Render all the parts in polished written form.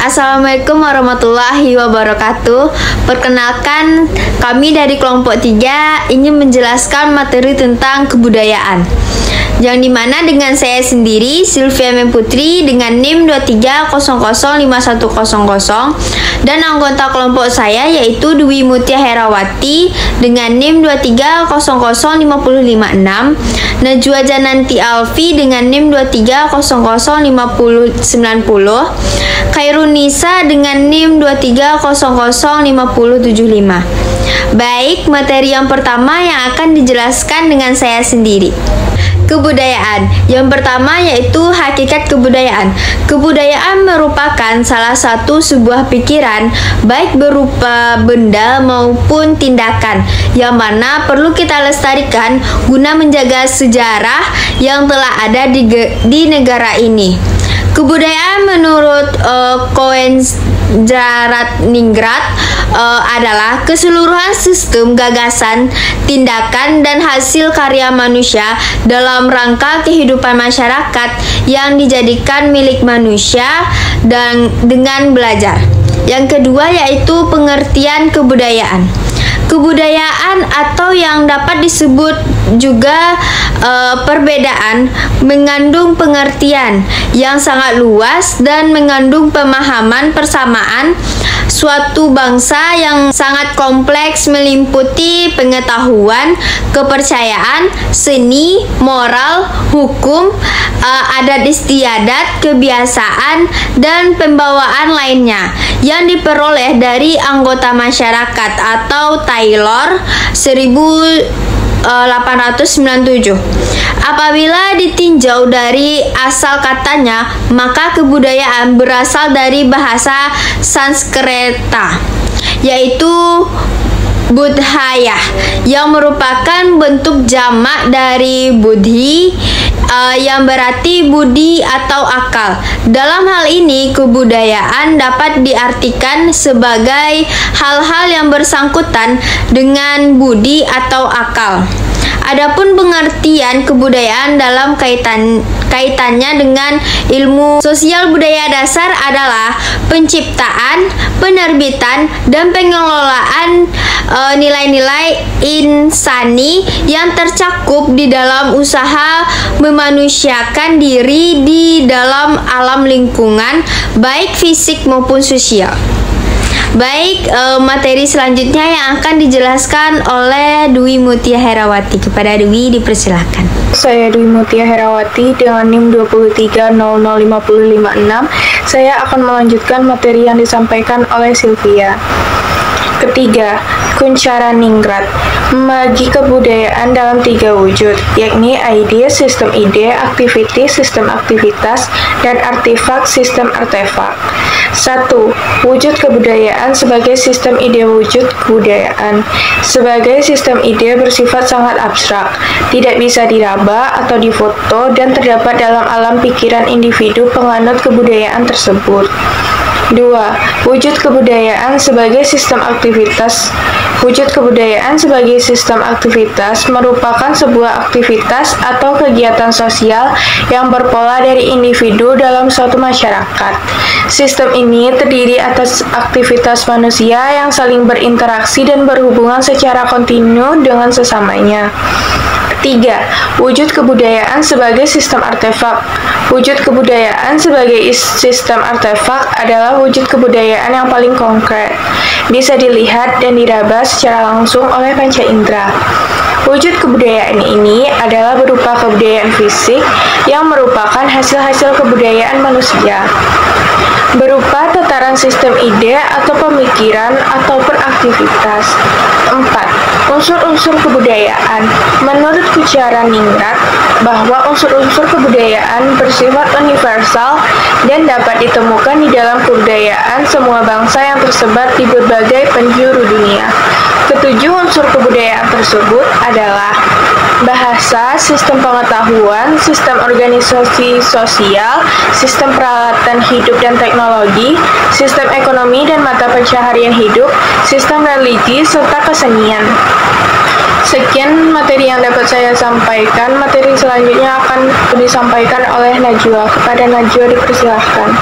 Assalamualaikum warahmatullahi wabarakatuh. Perkenalkan, kami dari kelompok 3 ingin menjelaskan materi tentang kebudayaan, yang dimana dengan saya sendiri, Sylvia Memputri, dengan NIM 23005100, dan anggota kelompok saya yaitu Dwi Mutia Herawati dengan NIM 2300556, Najwa Jananti Alfi dengan NIM 23005090, Khairunisa dengan NIM 23005075. Baik, materi yang pertama yang akan dijelaskan dengan saya sendiri. Kebudayaan. Yang pertama yaitu hakikat kebudayaan. Kebudayaan merupakan salah satu sebuah pikiran, baik berupa benda maupun tindakan, yang mana perlu kita lestarikan guna menjaga sejarah yang telah ada di negara ini. Kebudayaan menurut Cohen Jaratningrat adalah keseluruhan sistem gagasan, tindakan, dan hasil karya manusia dalam rangka kehidupan masyarakat yang dijadikan milik manusia dan dengan belajar. Yang kedua yaitu pengertian kebudayaan. Kebudayaan atau yang dapat disebut juga perbedaan mengandung pengertian yang sangat luas dan mengandung pemahaman persamaan suatu bangsa yang sangat kompleks, meliputi pengetahuan, kepercayaan, seni, moral, hukum, adat istiadat, kebiasaan, dan pembawaan lainnya yang diperoleh dari anggota masyarakat atau Taylor 1897. Apabila ditinjau dari asal katanya, maka kebudayaan berasal dari bahasa Sanskerta, yaitu budhaya, yang merupakan bentuk jamak dari buddhi, yang berarti budi atau akal. Dalam hal ini, kebudayaan dapat diartikan sebagai hal-hal yang bersangkutan dengan budi atau akal. Adapun pengertian kebudayaan dalam kaitannya dengan ilmu sosial budaya dasar adalah penciptaan, penerbitan, dan pengelolaan nilai-nilai insani yang tercakup di dalam usaha memanusiakan diri di dalam alam lingkungan, baik fisik maupun sosial. Baik, materi selanjutnya yang akan dijelaskan oleh Dwi Mutia Herawati. Kepada Dwi, dipersilahkan. Saya Dwi Mutia Herawati dengan NIM 23005056. Saya akan melanjutkan materi yang disampaikan oleh Sylvia. Ketiga, Kuncharaningrat membagi kebudayaan dalam 3 wujud, yakni ide, sistem ide, aktiviti, sistem aktivitas, dan artefak, sistem artefak. 1. Wujud kebudayaan sebagai sistem ide wujud kebudayaan. Sebagai sistem ide bersifat sangat abstrak, tidak bisa diraba atau difoto, dan terdapat dalam alam pikiran individu penganut kebudayaan tersebut. 2. Wujud kebudayaan sebagai sistem aktivitas. Wujud kebudayaan sebagai sistem aktivitas merupakan sebuah aktivitas atau kegiatan sosial yang berpola dari individu dalam suatu masyarakat. Sistem ini terdiri atas aktivitas manusia yang saling berinteraksi dan berhubungan secara kontinu dengan sesamanya. 3. Wujud kebudayaan sebagai sistem artefak. Wujud kebudayaan sebagai sistem artefak adalah wujud kebudayaan yang paling konkret, bisa dilihat dan diraba secara langsung oleh panca indera. Wujud kebudayaan ini adalah berupa kebudayaan fisik yang merupakan hasil-hasil kebudayaan manusia, berupa tataran sistem ide atau pemikiran ataupun aktivitas. 4. Unsur-unsur kebudayaan. Menurut Kuncharaningrat, bahwa unsur-unsur kebudayaan bersifat universal dan dapat ditemukan di dalam kebudayaan semua bangsa yang tersebar di berbagai penjuru dunia. Ketujuh unsur kebudayaan tersebut adalah bahasa, sistem pengetahuan, sistem organisasi sosial, sistem peralatan hidup dan teknologi, sistem ekonomi dan mata pencaharian hidup, sistem religi, serta kesenian. Sekian materi yang dapat saya sampaikan. Materi selanjutnya akan disampaikan oleh Najwa. Kepada Najwa dipersilahkan.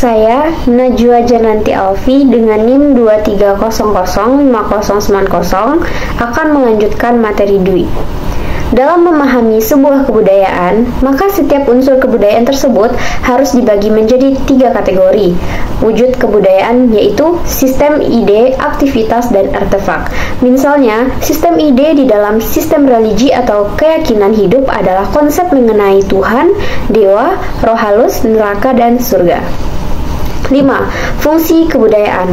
Saya, Najwa Jananti Alfi dengan NIM 23005090 akan melanjutkan materi Dwi. Dalam memahami sebuah kebudayaan, maka setiap unsur kebudayaan tersebut harus dibagi menjadi 3 kategori. Wujud kebudayaan yaitu sistem ide, aktivitas, dan artefak. Misalnya, sistem ide di dalam sistem religi atau keyakinan hidup adalah konsep mengenai Tuhan, dewa, roh halus, neraka, dan surga. 5. Fungsi kebudayaan.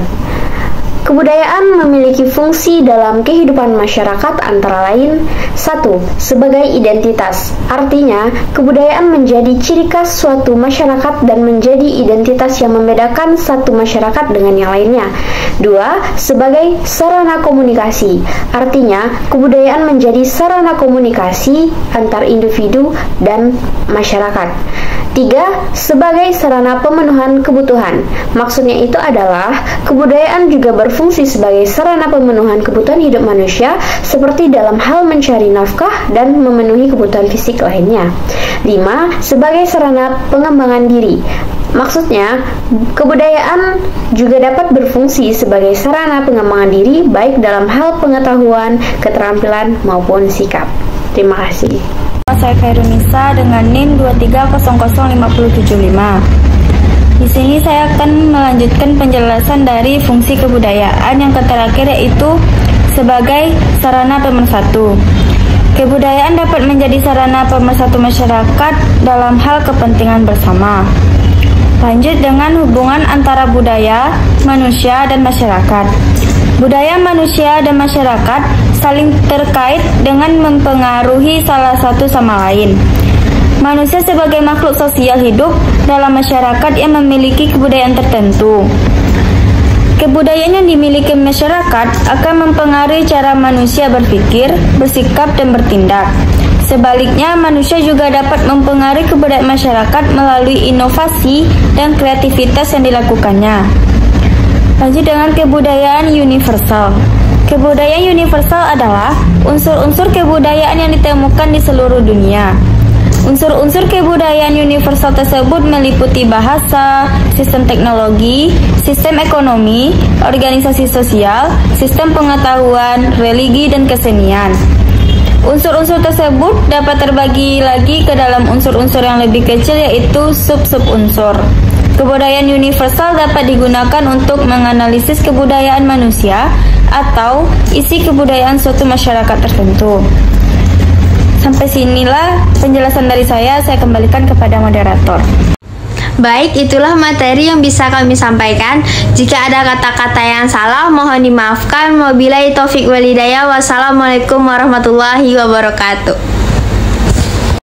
Kebudayaan memiliki fungsi dalam kehidupan masyarakat antara lain 1. Sebagai identitas. Artinya, kebudayaan menjadi ciri khas suatu masyarakat dan menjadi identitas yang membedakan satu masyarakat dengan yang lainnya. 2. Sebagai sarana komunikasi. Artinya, kebudayaan menjadi sarana komunikasi antar individu dan masyarakat. 3. Sebagai sarana pemenuhan kebutuhan. Maksudnya itu adalah kebudayaan juga berfungsi sebagai sarana pemenuhan kebutuhan hidup manusia seperti dalam hal mencari nafkah dan memenuhi kebutuhan fisik lainnya. 5. Sebagai sarana pengembangan diri. Maksudnya, kebudayaan juga dapat berfungsi sebagai sarana pengembangan diri baik dalam hal pengetahuan, keterampilan, maupun sikap. Terima kasih. Saya Khairunisa dengan NIM 23005075. Di sini saya akan melanjutkan penjelasan dari fungsi kebudayaan yang terakhir, yaitu sebagai sarana pemersatu. Kebudayaan dapat menjadi sarana pemersatu masyarakat dalam hal kepentingan bersama. Lanjut dengan hubungan antara budaya, manusia, dan masyarakat. Budaya manusia dan masyarakat saling terkait dengan mempengaruhi salah satu sama lain. Manusia sebagai makhluk sosial hidup dalam masyarakat yang memiliki kebudayaan tertentu. Kebudayaan yang dimiliki masyarakat akan mempengaruhi cara manusia berpikir, bersikap, dan bertindak. Sebaliknya, manusia juga dapat mempengaruhi kebudayaan masyarakat melalui inovasi dan kreativitas yang dilakukannya. Lanjut dengan kebudayaan universal. Kebudayaan universal adalah unsur-unsur kebudayaan yang ditemukan di seluruh dunia. Unsur-unsur kebudayaan universal tersebut meliputi bahasa, sistem teknologi, sistem ekonomi, organisasi sosial, sistem pengetahuan, religi, dan kesenian. Unsur-unsur tersebut dapat terbagi lagi ke dalam unsur-unsur yang lebih kecil, yaitu sub-sub unsur. Kebudayaan universal dapat digunakan untuk menganalisis kebudayaan manusia atau isi kebudayaan suatu masyarakat tertentu. Sampai sinilah penjelasan dari saya kembalikan kepada moderator. Baik, itulah materi yang bisa kami sampaikan. Jika ada kata-kata yang salah, mohon dimaafkan. Wabillahi taufik walhidayah. Wassalamualaikum warahmatullahi wabarakatuh.